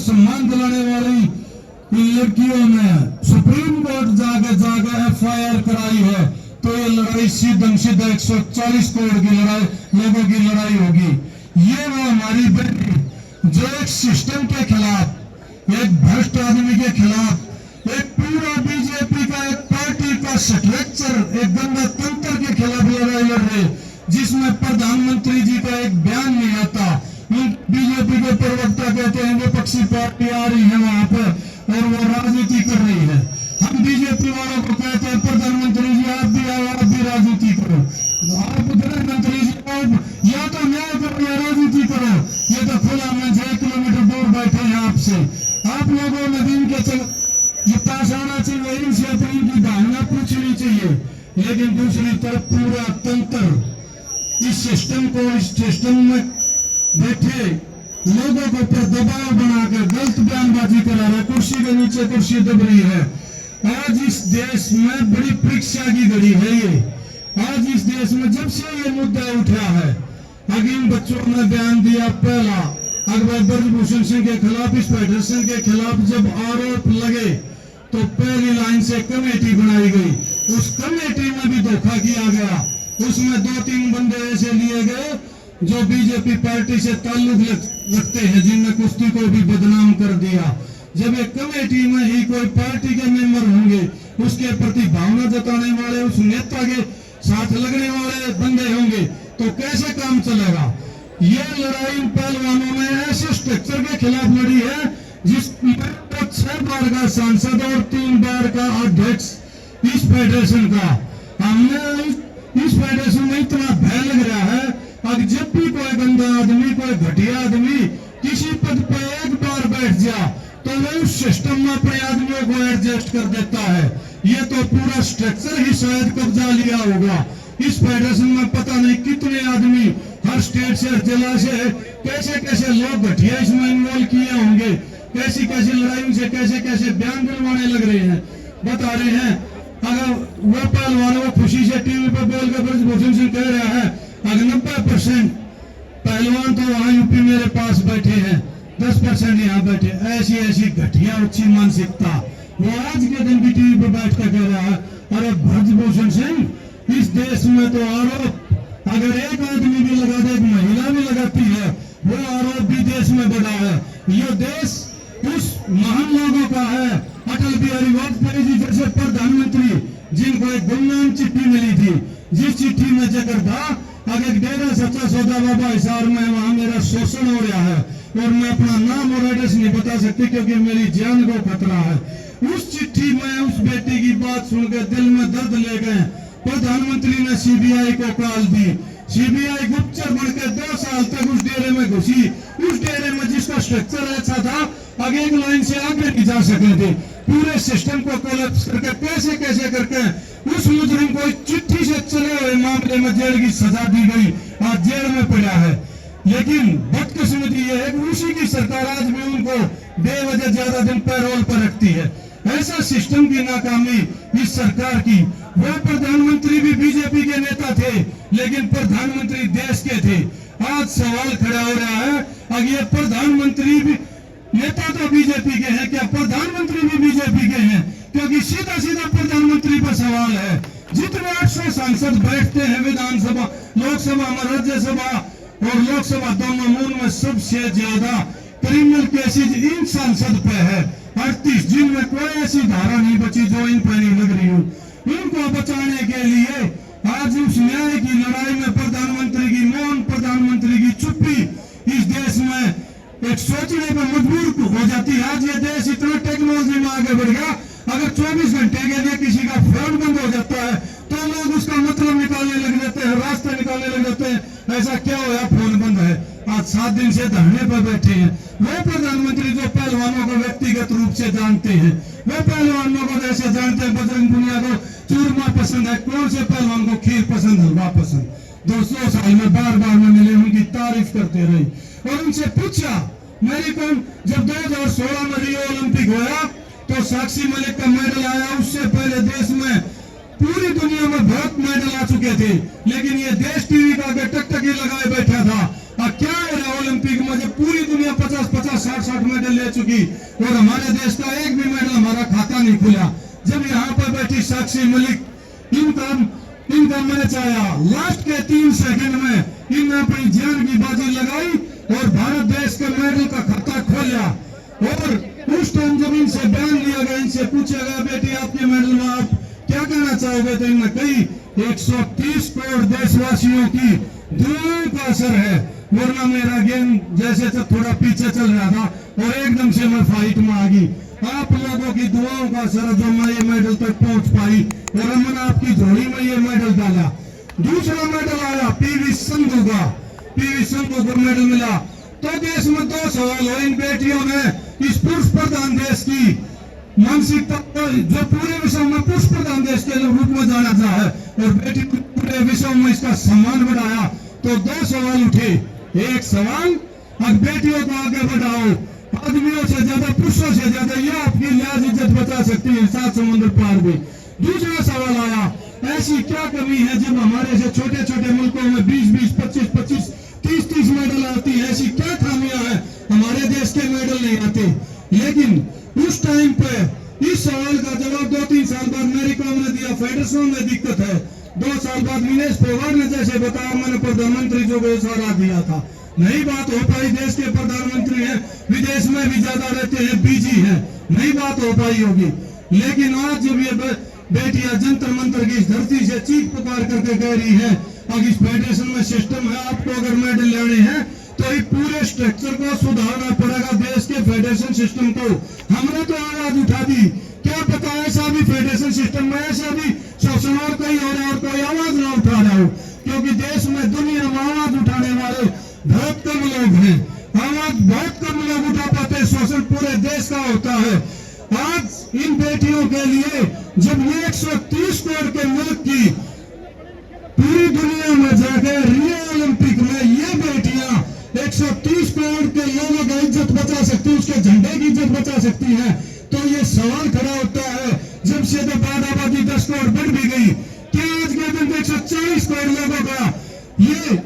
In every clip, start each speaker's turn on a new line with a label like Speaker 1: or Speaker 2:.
Speaker 1: सम्मान दिलाने वाली लड़कियों ने सुप्रीम कोर्ट जाके जाके FIR कराई है, तो ये लड़ाई सीधम सीधा 140 करोड़ की लड़ाई, लोगों की लड़ाई होगी। ये वो हमारी बेटी जो एक सिस्टम के खिलाफ, एक भ्रष्ट आदमी के खिलाफ, एक पूरा बीजेपी का एक पार्टी का स्ट्रक्चर, एक गंदा तंत्र के खिलाफ लड़ाई लड़ रहे, जिसमें प्रधानमंत्री जी का एक बयान नहीं आता। बीजेपी के प्रवक्ता कहते हैं विपक्षी पार्टी आ रही है वहां पर और वो राजनीति कर रही है। हम बीजेपी वालों को कहते हैं प्रधानमंत्री जी आप भी आओ, आप भी राजनीति करो। आप गृह मंत्री जी आप या तो न्याय करो या राजनीति करो। ये तो खुला में 6 किलोमीटर दूर बैठे हैं आपसे। आप लोगों ने दिन के ये पास आना चाहिए, इनसे अपनी की भावना पूछनी चाहिए। लेकिन दूसरी तरफ पूरा तंत्र इस सिस्टम को, इस सिस्टम में बैठे लोगों को ऊपर दबाव बनाकर गलत बयानबाजी करा रहा है। कुर्सी के नीचे कुर्सी दब रही है। आज इस देश में बड़ी परीक्षा की घड़ी है ये। आज इस देश में जब से ये मुद्दा उठा है, अगीन बच्चों ने बयान दिया पहला अकबर ब्रजभूषण सिंह के खिलाफ, इस फेडरेशन के खिलाफ जब आरोप लगे तो पहली लाइन से कमेटी बनाई गई। उस कमेटी में भी धोखा किया गया। उसमें 2-3 बंदे ऐसे लिए गए जो बीजेपी पार्टी से ताल्लुक रखते हैं, जिनने कुश्ती को भी बदनाम कर दिया। जब एक कमेटी में ही कोई पार्टी के मेंबर होंगे, उसके प्रति भावना जताने वाले, उस नेता के साथ लगने वाले बंदे होंगे, तो कैसे काम चलेगा? ये लड़ाई पहलवानों ने ऐसे स्ट्रक्चर के खिलाफ लड़ी है जिसमें 6 बार का सांसद और 3 बार का अध्यक्ष इस फेडरेशन का। हमने इस फेडरेशन में इतना भय लग रहा है, अब जब भी कोई गंदा आदमी, कोई घटिया आदमी किसी पद पर एक बार बैठ जा तो वो उस सिस्टम में अपने आदमियों को एडजस्ट कर देता है। ये तो पूरा स्ट्रक्चर ही शायद कब्जा लिया होगा। इस फेडरेशन में पता नहीं कितने आदमी हर स्टेट से, हर जिला से, कैसे कैसे लोग घटिया इसमें इन्वॉल्व किए होंगे, कैसी कैसी लड़ाई से कैसे कैसे बयान दिलवाने लग रहे हैं, बता रहे हैं। अगर वो पहलवान वो खुशी से टीवी पर बोल कर ब्रजभूषण सिंह कह रहा है अगर 90% पहलवान तो वहां यूपी मेरे पास बैठे हैं, 10% यहाँ बैठे। ऐसी ऐसी घटिया अच्छी मानसिकता वो आज के दिन भी टीवी पर बैठ कर कह रहा है। अरे ब्रजभूषण सिंह, इस देश में तो आरोप अगर एक आदमी भी लगा दे, एक महिला भी लगाती है, वो आरोप भी देश में बढ़ा है। ये देश उस महान लोगों का है, अटल बिहारी वाजपेयी जी जैसे प्रधानमंत्री, जिनको एक गुमनाम चिट्ठी मिली थी, जिस चिट्ठी में जिक्र था अगर डेरा सच्चा सौदा बाबा हिसार में वहां मेरा शोषण हो रहा है और मैं अपना नाम और एड्रेस नहीं बता सकती क्योंकि मेरी जान को खतरा है। उस चिट्ठी में उस बेटी की बात सुनकर दिल में दर्द ले गए। प्रधानमंत्री ने CBI को कॉल दी। CBI गुप्तचर बनकर 2 साल तक उस डेरे में घुसी। उस डेरे में जिसका स्ट्रक्चर ऐसा था आगे एक लाइन से आगे नहीं जा सके थे। पूरे सिस्टम को कोलैप्स करके कैसे कैसे करके उस मुजरिम को चिट्ठी से चले हुए मामले में जेल की सजा दी गई, आज जेल में पड़ा है। लेकिन बदकिस्मती ये है कि उसी की सरकार आज भी उनको बेवजह ज्यादा दिन पैरोल पर रखती है। ऐसा सिस्टम की नाकामी इस सरकार की। वो प्रधानमंत्री भी बीजेपी के नेता थे, लेकिन प्रधानमंत्री देश के थे। आज सवाल खड़ा हो रहा है अगर ये प्रधानमंत्री भी नेता तो बीजेपी के हैं, क्या प्रधानमंत्री भी बीजेपी के हैं? क्योंकि सीधा सीधा प्रधानमंत्री पर सवाल है। जितने 800 सांसद बैठते हैं विधानसभा, लोकसभा में, राज्यसभा और लोकसभा दोनों में, उनमें सबसे ज्यादा क्रिमिनल केसेज इन सांसद पे है 38, जिनमें कोई ऐसी धारा नहीं बची जो इन पर नहीं लग रही हो। इनको बचाने के लिए आज उस न्याय की लड़ाई में प्रधानमंत्री की मौन, प्रधानमंत्री की चुप्पी इस देश में एक सोचने पर मजबूर हो जाती है। आज ये देश इतना टेक्नोलॉजी में आगे बढ़ गया, अगर 24 घंटे के लिए किसी का फोन बंद हो जाता है तो लोग उसका मतलब निकालने लग जाते हैं, रास्ते निकालने लग जाते हैं। ऐसा क्या हुआ फोन बंद है? आज 7 दिन से धरने पर बैठे हैं वो प्रधानमंत्री जो पहलवानों को व्यक्तिगत रूप से जानते हैं। वो पहलवानों को जैसे जानते हैं बजरंग पुनिया को चूरमा पसंद है, कौन से पहलवान को खीर पसंद, हलवा पसंद। 200 साल में बार बार में मिले, उनकी तारीफ करते रही और उनसे पूछा मेरी कौन। जब 2016 में रियो ओलंपिक हुआ तो साक्षी मलिक का मेडल आया। उससे पहले देश में पूरी दुनिया में बहुत मेडल आ चुके थे, लेकिन ये देश टीवी का टकटकी लगाए बैठा था। क्या है ओलंपिक में जब पूरी दुनिया 50-50, 60-60 मेडल ले चुकी और हमारे देश का एक भी मेडल हमारा खाता नहीं खुला, जब यहाँ पर बैठी साक्षी मलिक, इनका मैच आया, लास्ट के 3 सेकंड में इनने अपनी जान की बाजी लगाई और भारत देश के मेडल का खाता खोला। और उस टाइम जब इनसे बयान लिया गया, इनसे पूछा गया बेटी आपके मेडल में आप क्या कहना चाहोगे, तो इन्होंने कही 130 करोड़ देशवासियों की दुआओं का असर है, वरना मेरा गेम जैसे तो थोड़ा पीछे चल रहा था और एकदम से मैं फाइट में आ गई। आप लोगों की दुआओं का असर जो मैं ये मेडल तक पहुंच पाई और हमने आपकी झोली में ये मेडल डाला। दूसरा मेडल आया पीवी संधू का, पीवी संधू को मेडल मिला। तो देश में 2 सवाल हो, इन बेटियों ने इस पुरुष प्रधान देश की मानसिकता जो पूरे विश्व में पुरुष प्रधान देश के रूप में जाना जा है और बेटी पूरे विश्व में इसका सम्मान बढ़ाया। तो 2 सवाल उठे। एक सवाल, अब बेटियों को आगे बढ़ाओ, आदमियों से ज्यादा, पुरुषों से ज्यादा ये आपकी लिहाज इज्जत बचा सकती है 7 समुद्र पार भी। दूसरा सवाल आया, ऐसी क्या कमी है जब हमारे से छोटे छोटे मुल्कों में 20-20, 25-25, 30-30 मेडल आती है, ऐसी क्या खामियां हैं हमारे देश के मेडल नहीं आते। लेकिन उस टाइम पे इस सवाल का जवाब 2-3 साल बाद मेरी कौम ने दिया, फेडरेशन में दिक्कत है। 2 साल बाद विनेश फोगाट ने जैसे बताया, मैंने प्रधानमंत्री जो को इशारा दिया था, नहीं बात हो पाई। देश के प्रधानमंत्री हैं, विदेश में भी ज्यादा रहते हैं, बिजी हैं, नहीं बात हो पाई होगी। लेकिन आज जब ये बेटियां जंतर मंतर की इस धरती से चीख पुकार करके कह रही है, अब इस फेडरेशन में सिस्टम है, आपको अगर मेडल लेने हैं तो ये पूरे स्ट्रक्चर को सुधारना पड़ेगा, देश के फेडरेशन सिस्टम को। हमने तो आवाज उठा दी, क्या पता ऐसा भी फेडरेशन सिस्टम में ऐसा भी शासन और कोई आवाज ना उठा रहा हो, क्योंकि देश में दुनिया में आवाज उठाने वाले बहुत कम लोग हैं, आवाज बहुत कम लोग उठा पाते, शोषण पूरे देश का होता है। आज इन बेटियों के लिए जब ये 130 करोड़ के मुल्क की पूरी दुनिया में जाकर रियो ओलंपिक में ये बेटियां 130 करोड़ के लोगों का इज्जत बचा सकती है, उसके झंडे की इज्जत बचा सकती है, तो ये सवाल खड़ा होता है, जब से तो बाद आबादी 10 करोड़ बढ़ भी गई, क्या आज के दिन 140 करोड़ लोगों का ये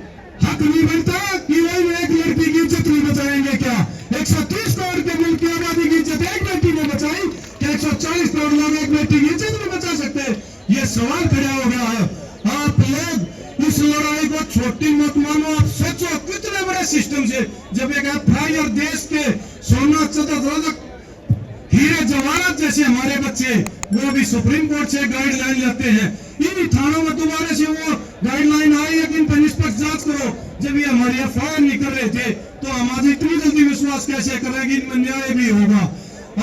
Speaker 1: हक नहीं बनता कि वही एक लड़की की इज्जत नहीं बचाएंगे? क्या 130 करोड़ के मुल्क की आबादी की इज्जत एक बेटी ने बचाई, क्या 140 करोड़ लोग एक बेटी की इज्जत नहीं बचा सकते? ये सवाल खड़ा हो गया है। आप लोग इस लड़ाई को छोटी मत मानो, आप सोचो कितने बड़े सिस्टम से जब एक एफआईआर देश के सोना चंद्र हीरे जवाहरात जैसे हमारे बच्चे वो भी सुप्रीम कोर्ट से गाइडलाइन लेते हैं, इन थानों में दोबारा से वो गाइडलाइन आई है कि इन पर निष्पक्ष जांच करो। जब ये हमारी एफआईआर नहीं कर रहे थे तो हम आज इतनी जल्दी विश्वास कैसे करेंगे इनमें न्याय भी होगा?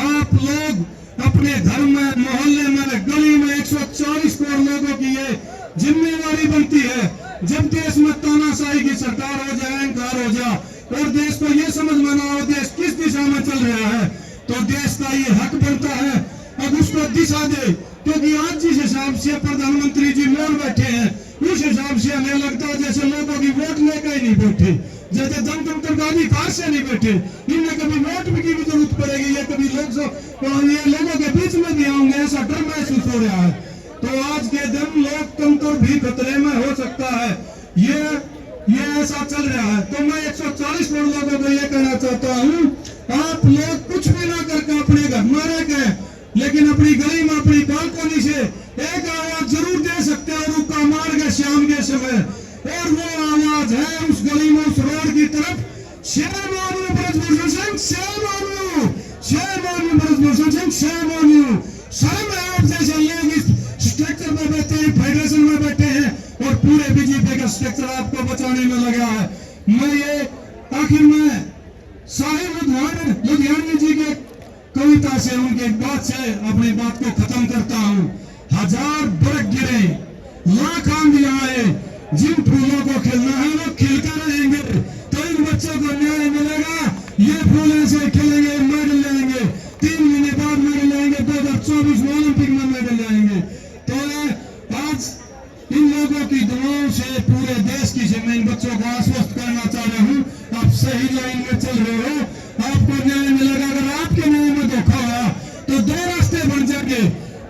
Speaker 1: आप लोग अपने घर में, मोहल्ले में, गली में 140 करोड़ लोगों की ये जिम्मेवारी बनती है। जब देश में तानाशाही की सरकार हो जाए, अहंकार हो जाए और देश को ये समझ में ना हो देश किस दिशा में चल रहा है, तो देश का ये हक बनता है अब उसको दिशा दे। क्योंकि आज जिस हिसाब से प्रधानमंत्री जी मोड़ बैठे हैं, उस हिसाब से हमें लगता है जैसे लोगों की वोट लेकर ही नहीं बैठे, जैसे जनतंत्र का अधिकार से नहीं बैठे। इन्हें कभी वोट की भी जरूरत पड़ेगी, ये कभी ये लोगों के बीच में भी आएंगे, ऐसा डर महसूस हो रहा है। तो आज के दिन लोकतंत्र भी खतरे में हो सकता है, ये ऐसा चल रहा है। तो मैं 140 करोड़ लोगों को ये कहना चाहता हूँ, आप लोग कुछ भी ना करके अपने घर में रह गए, लेकिन अपनी गली में, अपनी बालकनी से एक आवाज जरूर दे सकते हैं रुका मार के शाम के समय, और वो आवाज है उस गली में, उस रोड की तरफ, शर्म ऑन यू ब्रजभूषण सिंह, शर्म ऑन यू, शर्म ऑन यू ब्रजभूषण सिंह, शर्म ऑन यू। शर्म है आप जैसे लोग इस स्ट्रक्चर में बैठे हैं, फेडरेशन में बैठे हैं और पूरे बीजेपी का स्ट्रक्चर आपको बचाने में लगा है। मैं ये आखिर में साहिब लुधियानवी जी के कविता से, उनके बात से अपनी बात को खत्म करता हूँ। 1000 बरस गिरे, लाख आंधियां आए, जिन फूलों को खिलना है वो खिलकर रहेंगे, तो इन बच्चों को न्याय मिलेगा। ये फूल ऐसे खिलेंगे, मेडल लेंगे, 3 महीने बाद मेडल लेंगे, 2024 में ओलंपिक में मेडल लेंगे। तो आज इन लोगों की दुआओं से पूरे देश की से मैं इन बच्चों को आश्वस्त करना चाह रहा हूँ, आप सही लाइन में चल रहे हो, आपको न्याय मिलेगा। अगर आपके न्याय में धोखा हुआ तो 2 रास्ते बन जाएंगे,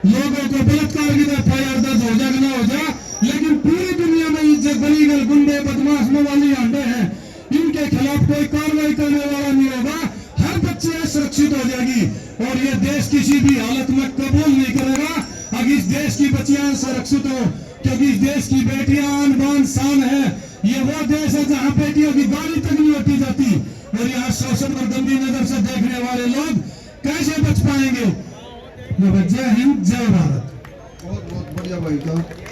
Speaker 1: लोगों को बलात्कार की एफआईआर दर्ज हो जाए ना हो जाए, लेकिन पूरी दुनिया में जो गलीगल गुंडे बदमाश मवाली आंडे हैं, इनके खिलाफ कोई जाएगी और ये देश किसी भी हालत में कबूल नहीं करेगा अगर इस देश की बच्चियां सुरक्षित हो, क्योंकि इस देश की बेटियां आन बान शान है। ये वो देश है जहां बेटियों की गाली तक नहीं होती जाती और यहाँ शोषण और गंदी नजर से देखने वाले लोग कैसे बच पाएंगे। जय हिंद, जय भारत।
Speaker 2: बहुत बहुत बढ़िया भाई था।